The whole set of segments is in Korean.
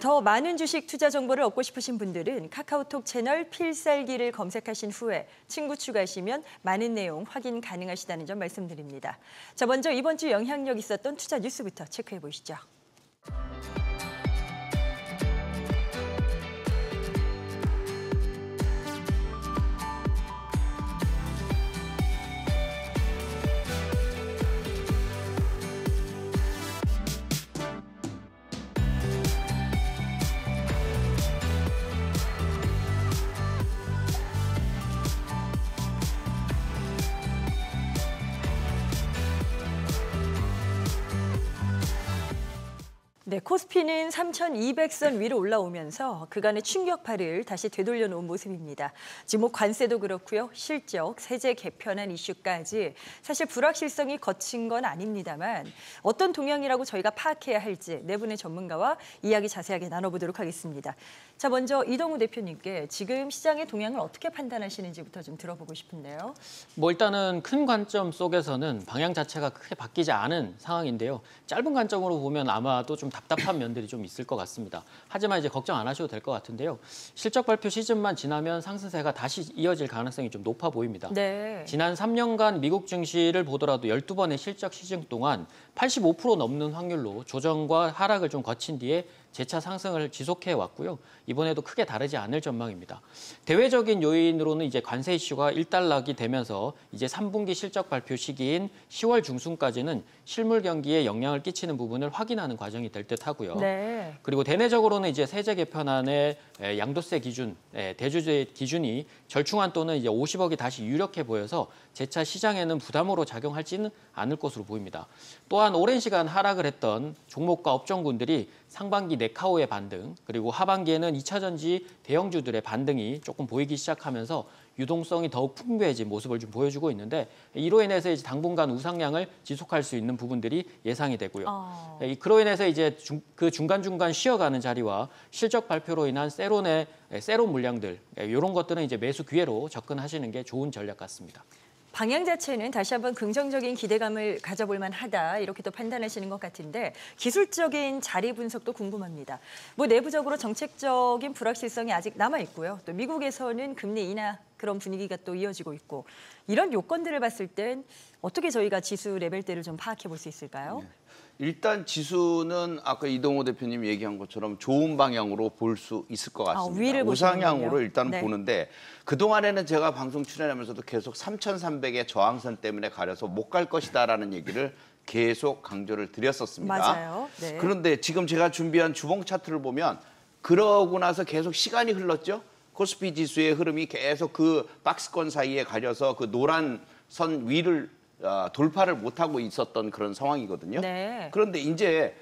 더 많은 주식 투자 정보를 얻고 싶으신 분들은 카카오톡 채널 필살기를 검색하신 후에 친구 추가하시면 많은 내용 확인 가능하시다는 점 말씀드립니다. 자, 먼저 이번 주 영향력 있었던 투자 뉴스부터 체크해 보시죠. 네, 코스피는 3,200선 위로 올라오면서 그간의 충격파를 다시 되돌려 놓은 모습입니다. 지금 관세도 그렇고요. 실적, 세제 개편안 이슈까지 사실 불확실성이 거친 건 아닙니다만 어떤 동향이라고 저희가 파악해야 할지 네 분의 전문가와 이야기 자세하게 나눠보도록 하겠습니다. 자, 먼저 이동우 대표님께 지금 시장의 동향을 어떻게 판단하시는지부터 좀 들어보고 싶은데요. 일단은 큰 관점 속에서는 방향 자체가 크게 바뀌지 않은 상황인데요. 짧은 관점으로 보면 아마도 좀 답답한 면들이 좀 있을 것 같습니다. 하지만 이제 걱정 안 하셔도 될 것 같은데요. 실적 발표 시즌만 지나면 상승세가 다시 이어질 가능성이 좀 높아 보입니다. 네. 지난 3년간 미국 증시를 보더라도 12번의 실적 시즌 동안 85% 넘는 확률로 조정과 하락을 좀 거친 뒤에 재차 상승을 지속해 왔고요. 이번에도 크게 다르지 않을 전망입니다. 대외적인 요인으로는 이제 관세 이슈가 일단락이 되면서 이제 3분기 실적 발표 시기인 10월 중순까지는 실물 경기에 영향을 끼치는 부분을 확인하는 과정이 될 듯하고요. 네. 그리고 대내적으로는 이제 세제 개편안의 양도세 기준, 대주주 기준이 절충안 또는 이제 50억이 다시 유력해 보여서 재차 시장에는 부담으로 작용하지는 않을 것으로 보입니다. 또한 오랜 시간 하락을 했던 종목과 업종군들이 상반기 네카오의 반등, 그리고 하반기에는 2차 전지 대형주들의 반등이 조금 보이기 시작하면서 유동성이 더욱 풍부해진 모습을 좀 보여주고 있는데 이로 인해서 이제 당분간 우상향을 지속할 수 있는 부분들이 예상이 되고요. 그로 인해서 이제 그 중간중간 쉬어가는 자리와 실적 발표로 인한 세론 물량들 이런 것들은 이제 매수 기회로 접근하시는 게 좋은 전략 같습니다. 방향 자체는 다시 한번 긍정적인 기대감을 가져볼 만하다 이렇게 또 판단하시는 것 같은데 기술적인 자리 분석도 궁금합니다. 내부적으로 정책적인 불확실성이 아직 남아 있고요. 또 미국에서는 금리 인하 그런 분위기가 또 이어지고 있고 이런 요건들을 봤을 땐 어떻게 저희가 지수 레벨대를 좀 파악해 볼 수 있을까요? 네. 일단 지수는 아까 이동호 대표님 얘기한 것처럼 좋은 방향으로 볼 수 있을 것 같습니다. 위를 우상향으로 일단 네. 보는데 그동안에는 제가 방송 출연하면서도 계속 3,300의 저항선 때문에 가려서 못 갈 것이다라는 얘기를 계속 강조를 드렸었습니다. 맞아요. 네. 그런데 지금 제가 준비한 주봉 차트를 보면 그러고 나서 계속 시간이 흘렀죠. 코스피 지수의 흐름이 계속 그 박스권 사이에 가려서 그 노란 선 위를 돌파를 못하고 있었던 그런 상황이거든요. 네. 그런데 이제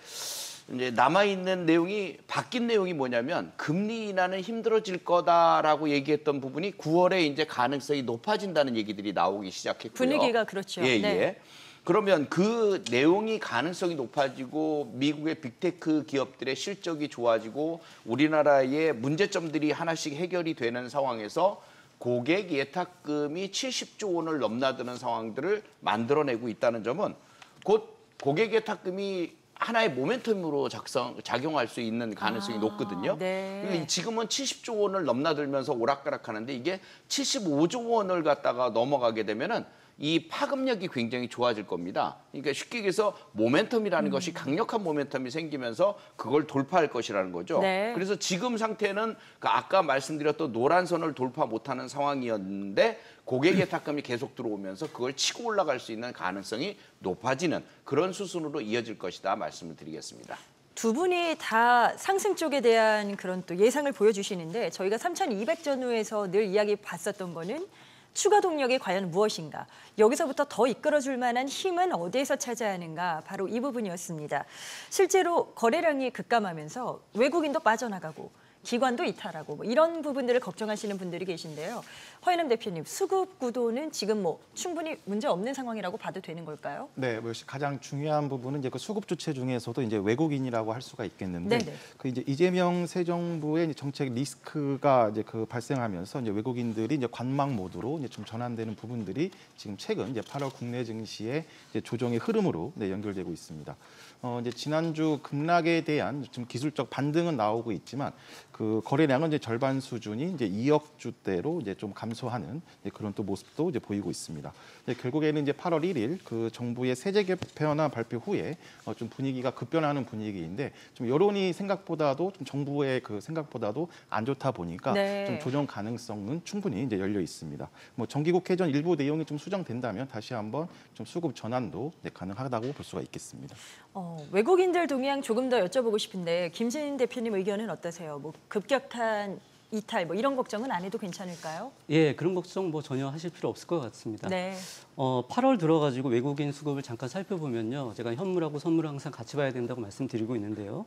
남아있는 내용이 바뀐 내용이 뭐냐면 금리 인하는 힘들어질 거다라고 얘기했던 부분이 9월에 이제 가능성이 높아진다는 얘기들이 나오기 시작했고요. 분위기가 그렇죠. 예, 네. 예. 그러면 그 내용이 가능성이 높아지고 미국의 빅테크 기업들의 실적이 좋아지고 우리나라의 문제점들이 하나씩 해결이 되는 상황에서 고객 예탁금이 70조 원을 넘나드는 상황들을 만들어내고 있다는 점은 곧 고객 예탁금이 하나의 모멘텀으로 작용할 수 있는 가능성이 높거든요. 네. 지금은 70조 원을 넘나들면서 오락가락하는데 이게 75조 원을 갖다가 넘어가게 되면은 이 파급력이 굉장히 좋아질 겁니다. 그러니까 쉽게 얘기해서 모멘텀이라는 것이 강력한 모멘텀이 생기면서 그걸 돌파할 것이라는 거죠. 네. 그래서 지금 상태는 아까 말씀드렸던 노란 선을 돌파 못하는 상황이었는데 고객 예탁금이 계속 들어오면서 그걸 치고 올라갈 수 있는 가능성이 높아지는 그런 수순으로 이어질 것이다 말씀을 드리겠습니다. 두 분이 다 상승 쪽에 대한 그런 또 예상을 보여주시는데 저희가 3,200 전후에서 늘 이야기 봤었던 거는 추가 동력이 과연 무엇인가? 여기서부터 더 이끌어줄 만한 힘은 어디에서 찾아야 하는가? 바로 이 부분이었습니다. 실제로 거래량이 급감하면서 외국인도 빠져나가고 기관도 이탈하고 이런 부분들을 걱정하시는 분들이 계신데요. 허인남 대표님, 수급 구도는 지금 충분히 문제 없는 상황이라고 봐도 되는 걸까요? 네, 가장 중요한 부분은 이제 그 수급 주체 중에서도 이제 외국인이라고 할 수가 있겠는데, 네네. 그 이제 이재명 새 정부의 정책 리스크가 이제 발생하면서 이제 외국인들이 이제 관망 모드로 이제 좀 전환되는 부분들이 지금 최근 이제 8월 국내 증시의 이제 조정의 흐름으로 연결되고 있습니다. 이제 지난주 급락에 대한 좀 기술적 반등은 나오고 있지만 그 거래량은 이제 절반 수준이 이제 2억 주대로 이제 좀 감소하는 그런 또 모습도 이제 보이고 있습니다. 결국에는 이제 8월 1일 그 정부의 세제 개편안 발표 후에 좀 분위기가 급변하는 분위기인데 좀 여론이 생각보다도 좀 정부의 그 생각보다도 안 좋다 보니까 네. 좀 조정 가능성은 충분히 이제 열려 있습니다. 뭐 정기국회 전 일부 내용이 좀 수정된다면 다시 한번 좀 수급 전환도 가능하다고 볼 수가 있겠습니다. 외국인들 동향 조금 더 여쭤보고 싶은데 김진인 대표님 의견은 어떠세요? 뭐 급격한 이탈 뭐 이런 걱정은 안 해도 괜찮을까요? 예, 그런 걱정 뭐 전혀 하실 필요 없을 것 같습니다. 네. 8월 들어가지고 외국인 수급을 잠깐 살펴보면요. 제가 현물하고 선물을 항상 같이 봐야 된다고 말씀드리고 있는데요.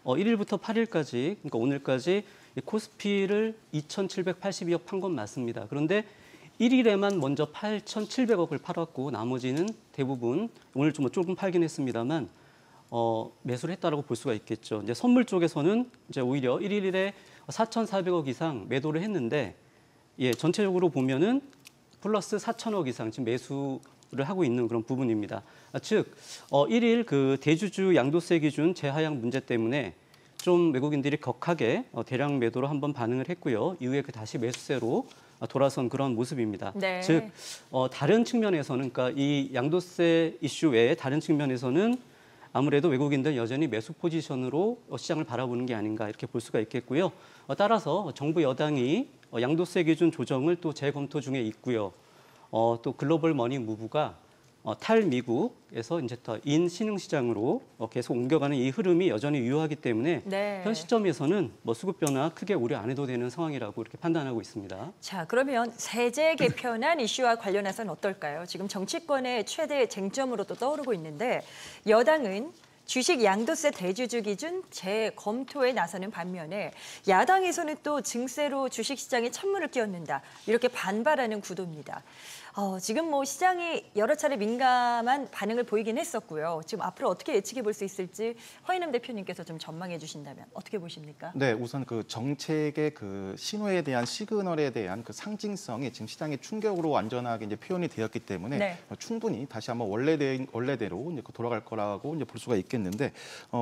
1일부터 8일까지, 그러니까 오늘까지 코스피를 2,782억 판 건 맞습니다. 그런데 1일에만 먼저 8,700억을 팔았고 나머지는 대부분 오늘 좀 조금 팔긴 했습니다만 매수를 했다라고 볼 수가 있겠죠. 이제 선물 쪽에서는 이제 오히려 1일에 4,400억 이상 매도를 했는데 예, 전체적으로 보면은 플러스 4,000억 이상 지금 매수를 하고 있는 그런 부분입니다. 즉 1일 그 대주주 양도세 기준 재하향 문제 때문에 좀 외국인들이 격하게 대량 매도로 한번 반응을 했고요. 이후에 그 다시 매수세로 돌아선 그런 모습입니다. 네. 즉 다른 측면에서는 그러니까 이 양도세 이슈 외에 다른 측면에서는 아무래도 외국인들 여전히 매수 포지션으로 시장을 바라보는 게 아닌가 이렇게 볼 수가 있겠고요. 따라서 정부 여당이 양도세 기준 조정을 또 재검토 중에 있고요. 또 글로벌 머니 무브가 탈미국에서 이제 더 인신흥시장으로 계속 옮겨가는 이 흐름이 여전히 유효하기 때문에 네. 현 시점에서는 뭐 수급 변화 크게 우려 안 해도 되는 상황이라고 이렇게 판단하고 있습니다. 자, 그러면 세제 개편안 이슈와 관련해서는 어떨까요? 지금 정치권의 최대 쟁점으로 또 떠오르고 있는데 여당은 주식 양도세 대주주 기준 재검토에 나서는 반면에 야당에서는 또 증세로 주식시장에 찬물을 끼얹는다. 이렇게 반발하는 구도입니다. 지금 뭐 시장이 여러 차례 민감한 반응을 보이긴 했었고요. 지금 앞으로 어떻게 예측해 볼 수 있을지 허인남 대표님께서 좀 전망해 주신다면 어떻게 보십니까? 네, 우선 그 정책의 그 신호에 대한 시그널에 대한 그 상징성이 지금 시장의 충격으로 완전하게 이제 표현이 되었기 때문에 네. 충분히 다시 한번 원래대로 이제 돌아갈 거라고 이제 볼 수가 있겠는데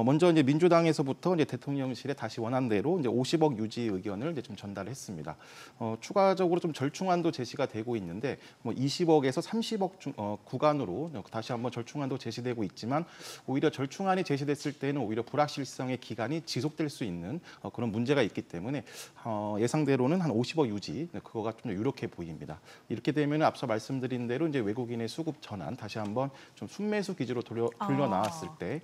먼저 이제 민주당에서부터 이제 대통령실에 다시 원안대로 이제 50억 유지 의견을 이제 좀 전달했습니다. 추가적으로 좀 절충안도 제시가 되고 있는데 뭐 20억에서 30억 구간으로 다시 한번 절충안도 제시되고 있지만 오히려 절충안이 제시됐을 때는 오히려 불확실성의 기간이 지속될 수 있는 그런 문제가 있기 때문에 예상대로는 한 50억 유지 그거가 좀 유력해 보입니다. 이렇게 되면 앞서 말씀드린 대로 이제 외국인의 수급 전환 다시 한번 좀 순매수 기지로 돌려 나왔을 때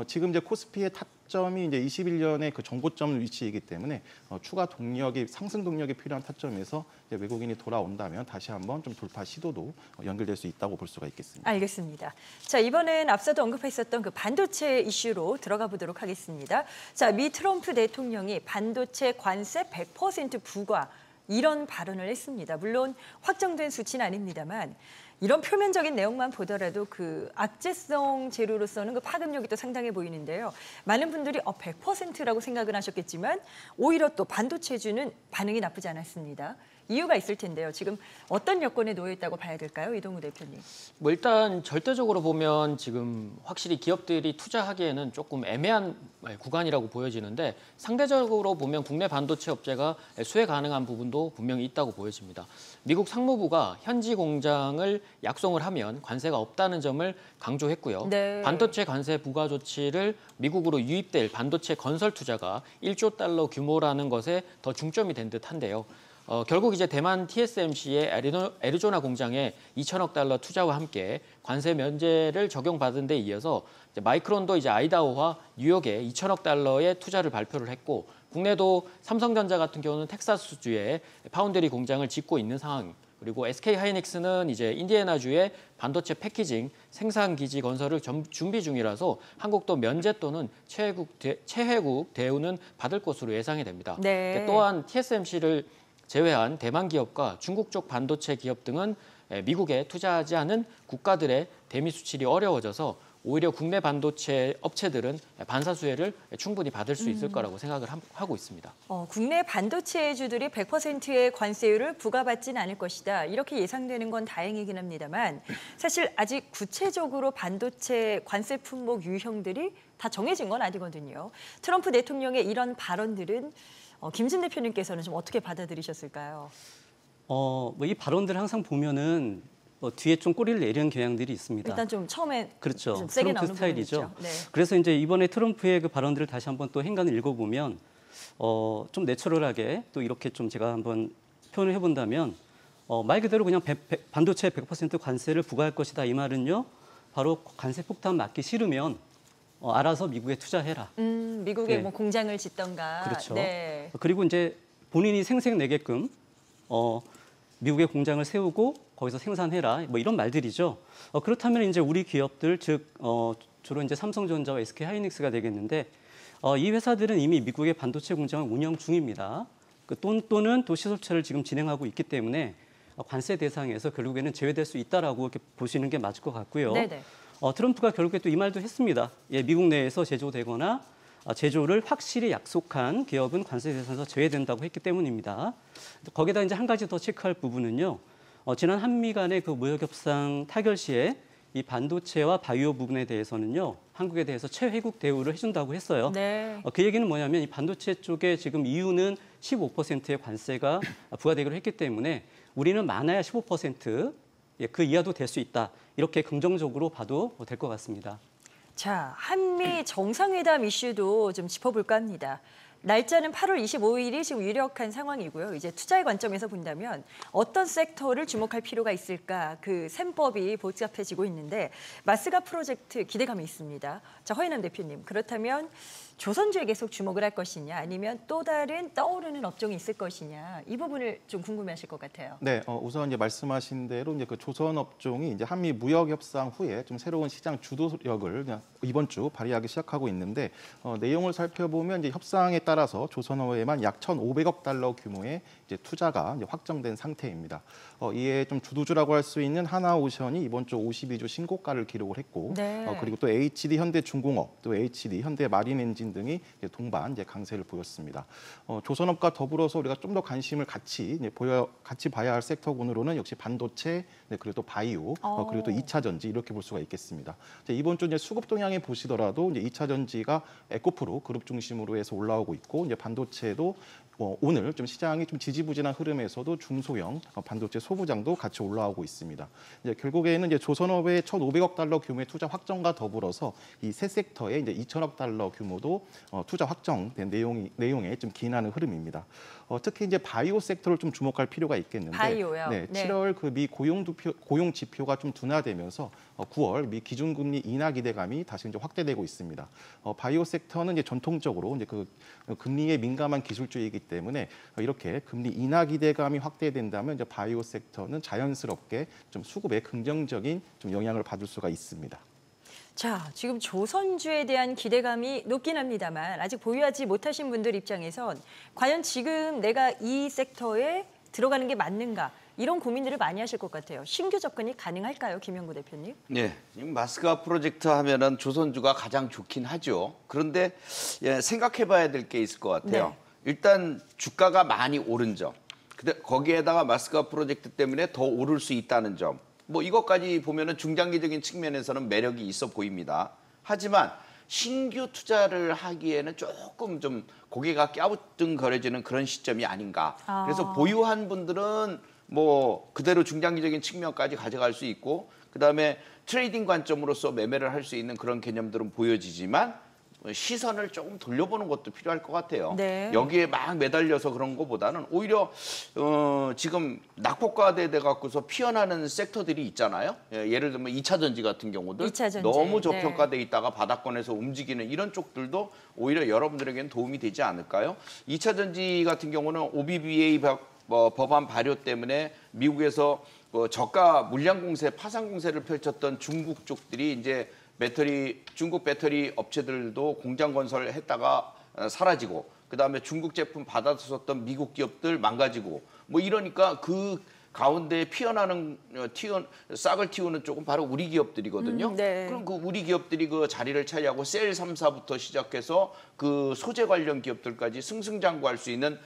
지금 이제 코스피의 타점이 이제 21년의 그 정고점 위치이기 때문에 추가 동력이 상승 동력이 필요한 타점에서 이제 외국인이 돌아온다면 다시 한번 좀 돌파 시도도 연결될 수 있다고 볼 수가 있겠습니다. 알겠습니다. 자, 이번엔 앞서도 언급했었던 그 반도체 이슈로 들어가 보도록 하겠습니다. 자, 미 트럼프 대통령이 반도체 관세 100% 부과 이런 발언을 했습니다. 물론 확정된 수치는 아닙니다만 이런 표면적인 내용만 보더라도 그 악재성 재료로서는 그 파급력이 또 상당해 보이는데요. 많은 분들이 100%라고 생각을 하셨겠지만 오히려 또 반도체주는 반응이 나쁘지 않았습니다. 이유가 있을 텐데요. 지금 어떤 여건에 놓여 있다고 봐야 될까요? 이동우 대표님. 뭐 일단 절대적으로 보면 지금 확실히 기업들이 투자하기에는 조금 애매한 구간이라고 보여지는데 상대적으로 보면 국내 반도체 업체가 수혜 가능한 부분도 분명히 있다고 보여집니다. 미국 상무부가 현지 공장을 약송을 하면 관세가 없다는 점을 강조했고요. 네. 반도체 관세 부과 조치를 미국으로 유입될 반도체 건설 투자가 1조 달러 규모라는 것에 더 중점이 된 듯한데요. 결국 이제 대만 TSMC의 애리조나 공장에 2천억 달러 투자와 함께 관세 면제를 적용받은 데 이어서 이제 마이크론도 이제 아이다호와 뉴욕에 2천억 달러의 투자를 발표를 했고 국내도 삼성전자 같은 경우는 텍사스주에 파운드리 공장을 짓고 있는 상황. 그리고 SK하이닉스는 이제 인디애나주의 반도체 패키징 생산 기지 건설을 준비 중이라서 한국도 면제 또는 최혜국 대우는 받을 것으로 예상이 됩니다. 네. 또한 TSMC를 제외한 대만 기업과 중국 쪽 반도체 기업 등은 미국에 투자하지 않은 국가들의 대미 수출이 어려워져서 오히려 국내 반도체 업체들은 반사수혜를 충분히 받을 수 있을 거라고 생각을 하고 있습니다. 국내 반도체주들이 100%의 관세율을 부과받지는 않을 것이다. 이렇게 예상되는 건 다행이긴 합니다만 사실 아직 구체적으로 반도체 관세 품목 유형들이 다 정해진 건 아니거든요. 트럼프 대통령의 이런 발언들은 김진 대표님께서는 좀 어떻게 받아들이셨을까요? 이 발언들 항상 보면은 뒤에 좀 꼬리를 내리는 경향들이 있습니다. 일단 좀 처음에 그렇죠. 좀 세게 트럼프 나오는 스타일이죠. 부분이 있죠. 네. 그래서 이제 이번에 트럼프의 그 발언들을 다시 한번 또 행간을 읽어보면 좀 내추럴하게 또 이렇게 좀 제가 한번 표현을 해본다면 말 그대로 그냥 반도체 100% 관세를 부과할 것이다. 이 말은요. 바로 관세 폭탄 맞기 싫으면 알아서 미국에 투자해라. 미국에 네. 뭐 공장을 짓던가. 그렇죠. 네. 그리고 이제 본인이 생색내게끔 미국에 공장을 세우고 거기서 생산해라. 뭐 이런 말들이죠. 그렇다면 이제 우리 기업들 즉 주로 이제 삼성전자와 SK 하이닉스가 되겠는데 이 회사들은 이미 미국의 반도체 공장을 운영 중입니다. 또는 도시설치를 지금 진행하고 있기 때문에 관세 대상에서 결국에는 제외될 수 있다라고 이렇게 보시는 게 맞을 것 같고요. 네네. 트럼프가 결국에 또 이 말도 했습니다. 미국 내에서 제조되거나 제조를 확실히 약속한 기업은 관세 대상에서 제외된다고 했기 때문입니다. 거기다 이제 한 가지 더 체크할 부분은요. 지난 한미 간의 그 무역 협상 타결 시에 이 반도체와 바이오 부분에 대해서는요. 한국에 대해서 최혜국 대우를 해준다고 했어요. 네. 그 얘기는 뭐냐면 이 반도체 쪽에 지금 EU는 15%의 관세가 부과되기로 했기 때문에 우리는 많아야 15%, 그 이하도 될 수 있다. 이렇게 긍정적으로 봐도 될 것 같습니다. 자, 한미 정상회담 이슈도 좀 짚어볼까 합니다. 날짜는 8월 25일이 지금 유력한 상황이고요. 이제 투자의 관점에서 본다면 어떤 섹터를 주목할 필요가 있을까? 그 셈법이 복잡해지고 있는데 마스가 프로젝트 기대감이 있습니다. 자, 허인환 대표님, 그렇다면 조선주에 계속 주목을 할 것이냐 아니면 또 다른 떠오르는 업종이 있을 것이냐 이 부분을 좀 궁금해하실 것 같아요. 네, 우선 이제 말씀하신 대로 이제 그 조선 업종이 이제 한미 무역 협상 후에 좀 새로운 시장 주도력을 그냥 이번 주 발휘하기 시작하고 있는데 내용을 살펴보면 이제 협상에 따라서 조선업에만 약 1,500억 달러 규모의 이제 투자가 이제 확정된 상태입니다. 이에 좀 주도주라고 할 수 있는 하나오션이 이번 주 52주 신고가를 기록을 했고, 네. 그리고 또 HD 현대중공업, 또 HD 현대마린엔진 등이 이제 동반 이제 강세를 보였습니다. 조선업과 더불어서 우리가 좀 더 관심을 같이 봐야 할 섹터군으로는 역시 반도체, 그리고 또 바이오, 그리고 또 2차 전지 이렇게 볼 수가 있겠습니다. 이번 주 이제 수급 동향에 보시더라도 이제 2차 전지가 에코프로 그룹 중심으로 해서 올라오고 있고, 이제 반도체도 오늘 좀 시장이 좀 지지부진한 흐름에서도 중소형 반도체 소부장도 같이 올라오고 있습니다. 이제 결국에는 이제 조선업의 1,500억 달러 규모의 투자 확정과 더불어서 이 세 섹터에 이제 2천억 달러 규모도 투자 확정된 내용에 좀 기인하는 흐름입니다. 특히 이제 바이오 섹터를 좀 주목할 필요가 있겠는데, 바이오요? 네, 네. 7월 그 미 고용 지표가 좀 둔화되면서 9월 미 기준금리 인하 기대감이 다시 이제 확대되고 있습니다. 바이오 섹터는 이제 전통적으로 이제 그 금리에 민감한 기술주이기 때문에 이렇게 금리 인하 기대감이 확대된다면 이제 바이오 섹터는 자연스럽게 좀 수급에 긍정적인 좀 영향을 받을 수가 있습니다. 자, 지금 조선주에 대한 기대감이 높긴 합니다만 아직 보유하지 못하신 분들 입장에선 과연 지금 내가 이 섹터에 들어가는 게 맞는가 이런 고민들을 많이 하실 것 같아요. 신규 접근이 가능할까요, 김영구 대표님? 네, 지금 마스가 프로젝트 하면은 조선주가 가장 좋긴 하죠. 그런데 생각해봐야 될 게 있을 것 같아요. 네. 일단 주가가 많이 오른 점, 근데 거기에다가 마스가 프로젝트 때문에 더 오를 수 있다는 점, 뭐 이것까지 보면은 중장기적인 측면에서는 매력이 있어 보입니다. 하지만 신규 투자를 하기에는 조금 좀 고개가 갸우뚱거려지는 그런 시점이 아닌가. 그래서 보유한 분들은 뭐 그대로 중장기적인 측면까지 가져갈 수 있고, 그다음에 트레이딩 관점으로서 매매를 할 수 있는 그런 개념들은 보여지지만 시선을 조금 돌려보는 것도 필요할 것 같아요. 네. 여기에 막 매달려서 그런 것보다는 오히려 지금 낙폭과대돼 갖고서 피어나는 섹터들이 있잖아요. 예를 들면 2차 전지 같은 경우도 2차 전지. 너무 저평가돼 있다가 바닥권에서 움직이는 이런 쪽들도 오히려 여러분들에게는 도움이 되지 않을까요? 2차 전지 같은 경우는 OBBA 법안 발효 때문에 미국에서 저가 물량 공세, 파산 공세를 펼쳤던 중국 쪽들이 이제 중국 배터리 업체들도 공장 건설했다가 사라지고, 그다음에 중국 제품 받아서 썼던 미국 기업들 망가지고, 뭐 이러니까 그 가운데 피어나는 싹을 틔우는 쪽은 바로 우리 기업들이거든요. 네. 그럼 그 우리 기업들이 그 자리를 차지하고 셀 3사부터 시작해서 그 소재 관련 기업들까지 승승장구할 수 있는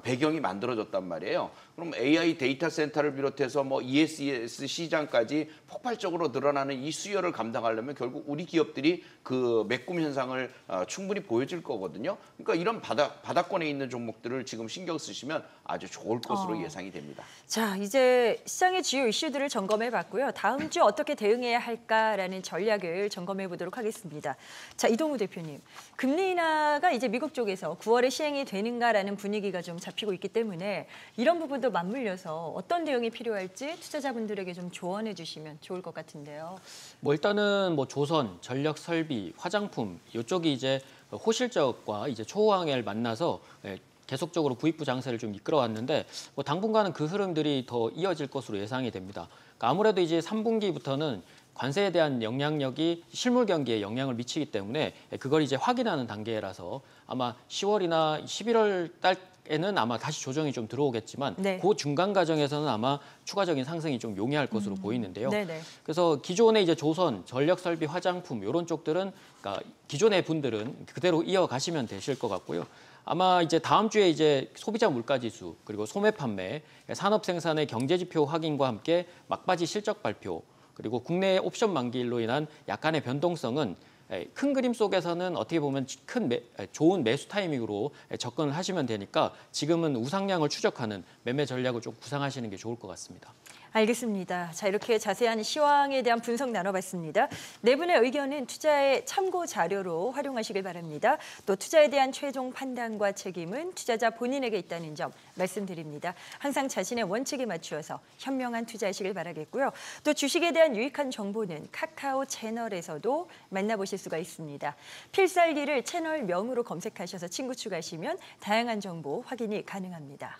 배경이 만들어졌단 말이에요. 그럼 AI 데이터 센터를 비롯해서 뭐 ESS 시장까지 폭발적으로 늘어나는 이 수요를 감당하려면 결국 우리 기업들이 그 매꿈 현상을 충분히 보여줄 거거든요. 그러니까 이런 바닥권에 있는 종목들을 지금 신경 쓰시면 아주 좋을 것으로 예상이 됩니다. 자, 이제 시장의 주요 이슈들을 점검해 봤고요. 다음 주 어떻게 대응해야 할까라는 전략을 점검해 보도록 하겠습니다. 자, 이동우 대표님. 금리 인하가 이제 미국 쪽에서 9월에 시행이 되는가라는 분위기가 좀 잡히고 있기 때문에 이런 부분도 맞물려서 어떤 대응이 필요할지 투자자분들에게 좀 조언해 주시면 좋을 것 같은데요. 뭐 일단은 뭐 조선, 전력 설비, 화장품 이쪽이 이제 호실적과 이제 초호황을 만나서 계속적으로 부익부 장세를 좀 이끌어왔는데 뭐 당분간은 그 흐름들이 더 이어질 것으로 예상이 됩니다. 그러니까 아무래도 이제 3분기부터는 관세에 대한 영향력이 실물 경기에 영향을 미치기 때문에 그걸 이제 확인하는 단계라서 아마 10월이나 11월 달에는 아마 다시 조정이 좀 들어오겠지만 네. 그 중간 과정에서는 아마 추가적인 상승이 좀 용이할 것으로 보이는데요. 네네. 그래서 기존의 이제 조선, 전력 설비, 화장품 이런 쪽들은 그러니까 기존의 분들은 그대로 이어가시면 되실 것 같고요. 아마 이제 다음 주에 이제 소비자 물가 지수 그리고 소매 판매, 산업 생산의 경제 지표 확인과 함께 막바지 실적 발표 그리고 국내 옵션 만기일로 인한 약간의 변동성은 큰 그림 속에서는 어떻게 보면 좋은 매수 타이밍으로 접근을 하시면 되니까 지금은 우상향을 추적하는 매매 전략을 좀 구상하시는 게 좋을 것 같습니다. 알겠습니다. 자, 이렇게 자세한 시황에 대한 분석 나눠봤습니다. 네 분의 의견은 투자의 참고 자료로 활용하시길 바랍니다. 또 투자에 대한 최종 판단과 책임은 투자자 본인에게 있다는 점 말씀드립니다. 항상 자신의 원칙에 맞추어서 현명한 투자하시길 바라겠고요. 또 주식에 대한 유익한 정보는 카카오 채널에서도 만나보실 수가 있습니다. 필살기를 채널명으로 검색하셔서 친구 추가하시면 다양한 정보 확인이 가능합니다.